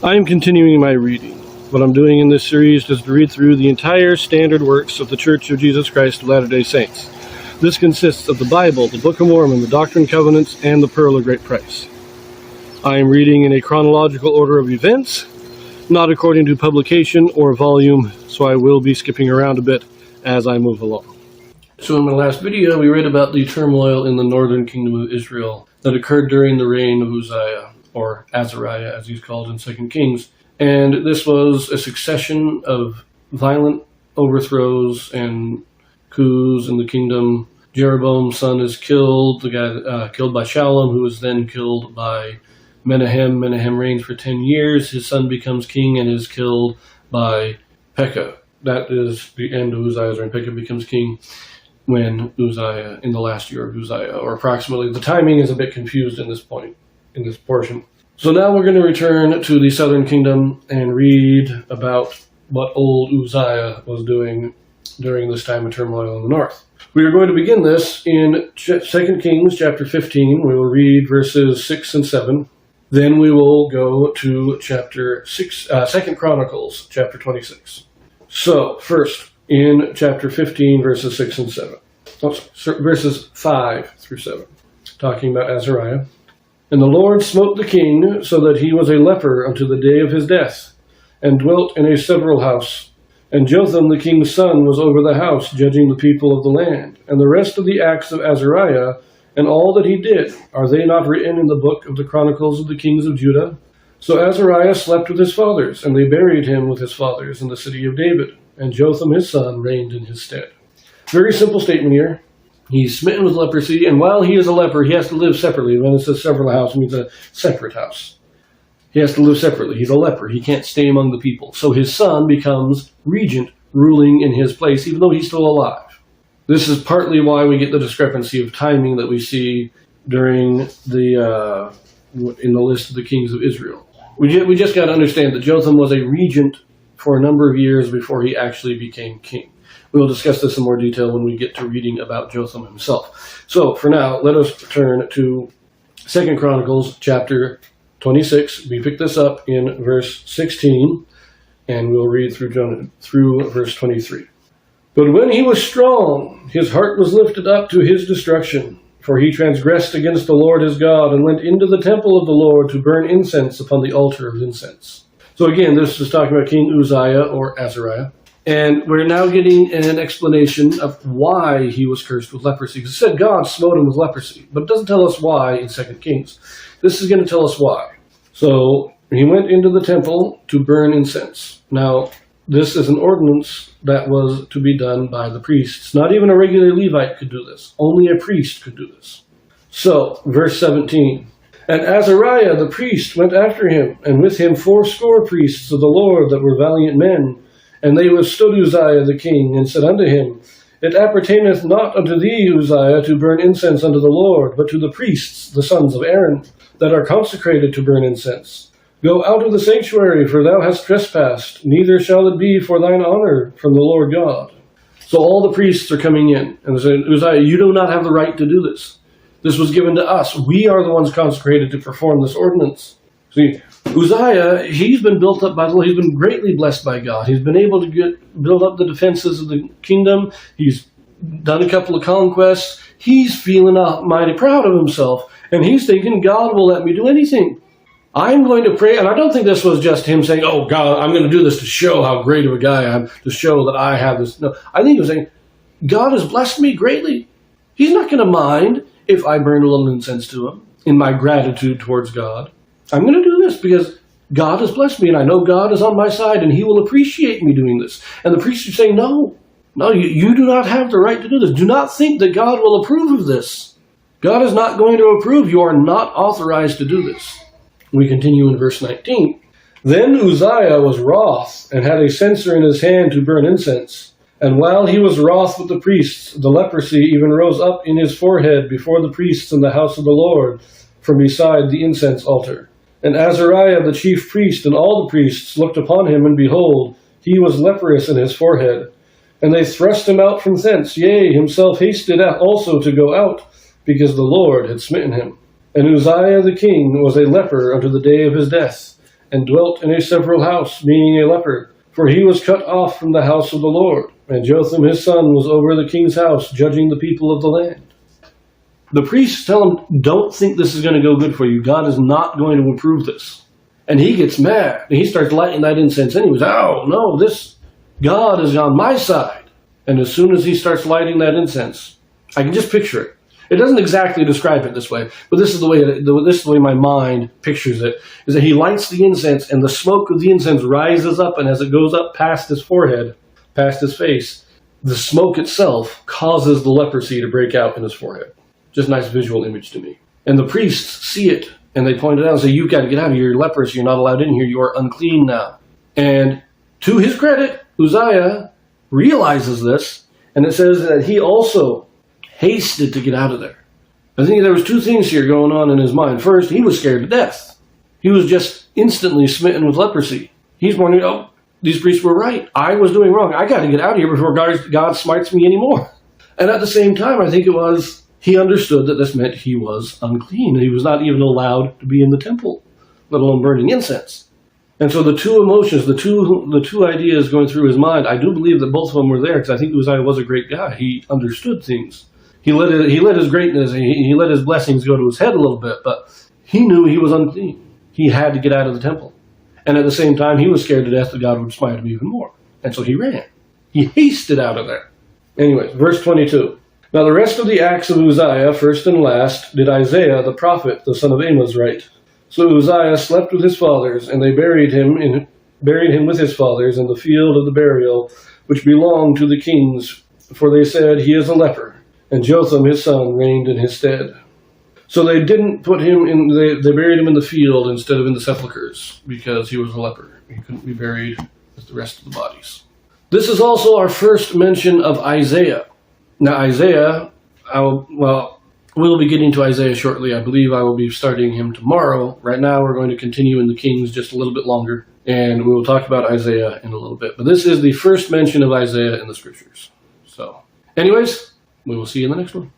I am continuing my reading. What I'm doing in this series is to read through the entire standard works of the Church of Jesus Christ of Latter-day Saints. This consists of the Bible, the Book of Mormon, the Doctrine and Covenants, and the Pearl of Great Price. I am reading in a chronological order of events, not according to publication or volume, so I will be skipping around a bit as I move along. So in my last video, we read about the turmoil in the northern kingdom of Israel that occurred during the reign of Uzziah, or Azariah, as he's called in 2 Kings. And this was a succession of violent overthrows and coups in the kingdom. Jeroboam's son is killed, the guy killed by Shallum, who was then killed by Menahem. Menahem reigns for 10 years. His son becomes king and is killed by Pekah. That is the end of Uzziah's reign. Pekah becomes king when Uzziah, in the last year of Uzziah, or approximately. The timing is a bit confused in this point, in this portion. So now we're going to return to the southern kingdom and read about what old Uzziah was doing during this time of turmoil in the north. We are going to begin this in 2 Kings chapter 15. We will read verses 6 and 7. Then we will go to chapter 2 Chronicles chapter 26. So first, in chapter 15, verses 6 and 7. Verses 5 through 7, talking about Azariah. And the Lord smote the king, so that he was a leper unto the day of his death, and dwelt in a several house. And Jotham the king's son was over the house, judging the people of the land. And the rest of the acts of Azariah, and all that he did, are they not written in the book of the Chronicles of the kings of Judah? So Azariah slept with his fathers, and they buried him with his fathers in the city of David. And Jotham his son reigned in his stead. Very simple statement here. He's smitten with leprosy, and while he is a leper, he has to live separately. When it says several house, it means a separate house. He has to live separately. He's a leper. He can't stay among the people. So his son becomes regent, ruling in his place, even though he's still alive. This is partly why we get the discrepancy of timing that we see during the in the list of the kings of Israel. We just got to understand that Jotham was a regent for a number of years before he actually became king. We will discuss this in more detail when we get to reading about Jotham himself. So, for now, let us turn to 2 Chronicles chapter 26. We pick this up in verse 16, and we'll read through verse 23. But when he was strong, his heart was lifted up to his destruction, for he transgressed against the Lord his God, and went into the temple of the Lord to burn incense upon the altar of incense. So again, this is talking about King Uzziah, or Azariah. And we're now getting an explanation of why he was cursed with leprosy. Because it said God smote him with leprosy, but it doesn't tell us why in 2 Kings. This is going to tell us why. So he went into the temple to burn incense. Now, this is an ordinance that was to be done by the priests. Not even a regular Levite could do this. Only a priest could do this. So, verse 17. And Azariah the priest went after him, and with him 80 priests of the Lord that were valiant men. And they withstood Uzziah the king, and said unto him, It appertaineth not unto thee, Uzziah, to burn incense unto the Lord, but to the priests, the sons of Aaron, that are consecrated to burn incense. Go out of the sanctuary, for thou hast trespassed, neither shall it be for thine honor from the Lord God. So all the priests are coming in, and they say, Uzziah, you do not have the right to do this. This was given to us. We are the ones consecrated to perform this ordinance. See, Uzziah, he's been built up by the Lord. He's been greatly blessed by God. He's been able to build up the defenses of the kingdom. He's done a couple of conquests. He's feeling mighty proud of himself. And he's thinking, God will let me do anything. I'm going to pray. And I don't think this was just him saying, oh, God, I'm going to do this to show how great of a guy I am, to show that I have this. No, I think he was saying, God has blessed me greatly. He's not going to mind if I burn a little incense to him in my gratitude towards God. I'm going to do this because God has blessed me, and I know God is on my side, and he will appreciate me doing this. And the priests are saying, no, you do not have the right to do this. Do not think that God will approve of this. God is not going to approve. You are not authorized to do this. We continue in verse 19. Then Uzziah was wroth, and had a censer in his hand to burn incense. And while he was wroth with the priests, the leprosy even rose up in his forehead before the priests in the house of the Lord, from beside the incense altar. And Azariah the chief priest and all the priests looked upon him, and behold, he was leprous in his forehead. And they thrust him out from thence, yea, himself hasted also to go out, because the Lord had smitten him. And Uzziah the king was a leper unto the day of his death, and dwelt in a several house, being a leper. For he was cut off from the house of the Lord. And Jotham his son was over the king's house, judging the people of the land. The priests tell him, don't think this is going to go good for you. God is not going to approve this. And he gets mad. And he starts lighting that incense anyways. Oh, no, this God is on my side. And as soon as he starts lighting that incense, I can just picture it. It doesn't exactly describe it this way, but this is the way my mind pictures it, is that he lights the incense and the smoke of the incense rises up, and as it goes up past his forehead, past his face, the smoke itself causes the leprosy to break out in his forehead. Just a nice visual image to me. And the priests see it, and they point it out and say, you've got to get out of here, you're leprous, you're not allowed in here, you are unclean now. And to his credit, Uzziah realizes this, and it says that he also hasted to get out of there. I think there was two things here going on in his mind. First, he was scared to death. He was just instantly smitten with leprosy. He's wondering, oh, these priests were right. I was doing wrong. I got to get out of here before God smites me anymore. And at the same time, I think it was, he understood that this meant he was unclean. He was not even allowed to be in the temple, let alone burning incense. And so the two emotions, the two ideas going through his mind, I do believe that both of them were there, because I think Uzziah was a great guy. He understood things. He let his greatness, he let his blessings go to his head a little bit, but he knew he was unclean. He had to get out of the temple. And at the same time, he was scared to death that God would smite him even more. And so he ran. He hasted out of there. Anyways, verse 22. Now the rest of the acts of Uzziah, first and last, did Isaiah the prophet, the son of Amos, write. So Uzziah slept with his fathers, and they buried him with his fathers in the field of the burial, which belonged to the kings, for they said, he is a leper. And Jotham his son reigned in his stead. So they didn't put him in, they buried him in the field instead of in the sepulchres, because he was a leper. He couldn't be buried with the rest of the bodies. This is also our first mention of Isaiah. Now Isaiah, we'll be getting to Isaiah shortly. I believe I will be starting him tomorrow. Right now we're going to continue in the Kings just a little bit longer, and we will talk about Isaiah in a little bit. But this is the first mention of Isaiah in the Scriptures. So, anyways, we will see you in the next one.